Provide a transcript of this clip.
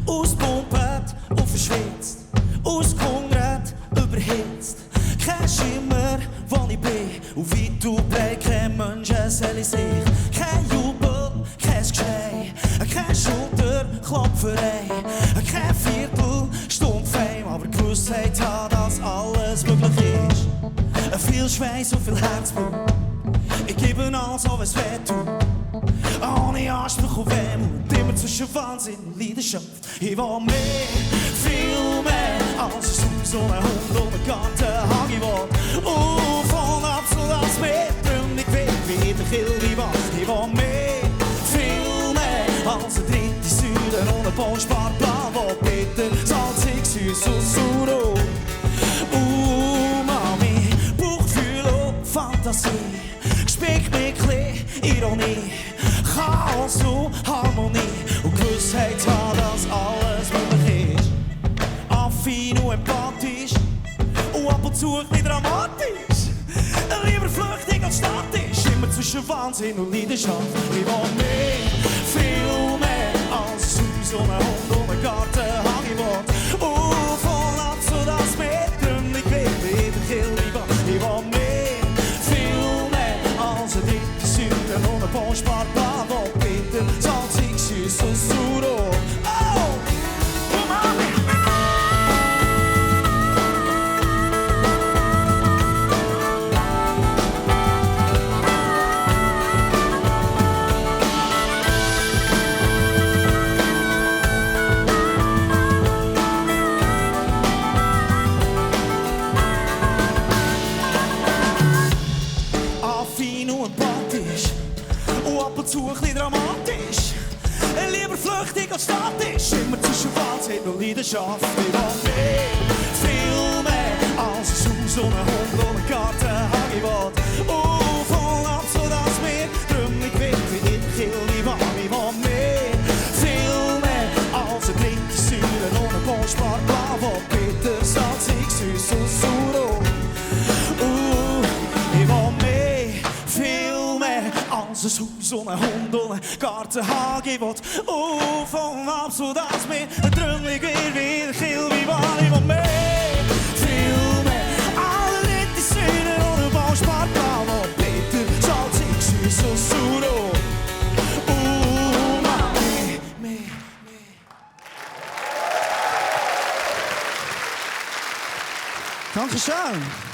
Auspumpt und verschwitzt, ausgehungert, überhitzt. Kein Schimmer, wo ich bin, und weit und breit kein Menschenseele sich. Kein Jubel, kein Geschrei, keine Schulterklopferei, keine Viertelstunde Fame, aber Gewissheit hat, dass alles möglich ist. Viel Schweiß und viel Herzblut, ich gebe alles, auch wenn's weh tut. Ohne Anspruch auf Wehmut, immer zwischen Wahnsinn und Leidenschaft. Ich will mehr, viel mehr, als ein Haus und ein Hund und ein Garten. Ich will von ab zu das Meer, drum ich will wie der Killiwand. Ich will mehr, viel mehr, als ein dritte Säule und ein Bausparplan, wo bitter, salzig, süß und sauer. Mami, Bauchgefühl und Fantasie, gespickt mit Ironie, Chaos und Harmonie und Gewissheit hat, dass alles möglich ist. Affin und empathisch und ab und zu ein bisschen dramatisch. Lieber flüchtig als statisch, immer zwischen Wahnsinn und Leidenschaft. Ich will mehr, viel mehr als ein Haus und ein Hund und ein Garten. Ich will von ab zu das Meer, drum ich will wie der Killiwand. Ich will mehr, viel mehr als ein dritte Säule und ein Bausparplan, wo bitter, salzig, süß und sauer. Affin und empathisch und ab und zu ein bisschen dramatisch. Lieber flüchtig als statisch, immer zwischen Wahnsinn und Leidenschaft. Ich will mehr, viel mehr als ein Haus und ein Hund und ein Garten. Ich will von ab zu das Meer, drum ich will wie in der Killiwand. Ich will mehr, viel mehr als ein dritte Säule und ein Bausparplan, wo bitter, salzig, süß und sauer. Ich will mehr, viel mehr als ein Haus und ein Hund und ein Garten. Ich will von ab zu das Meer, drum ich will wie der Killiwand. Ich will mehr, viel mehr alle dritte Säule und ein Bausparplan, wo bitter, salzig, süß und sauer. Mehr. Dankeschön.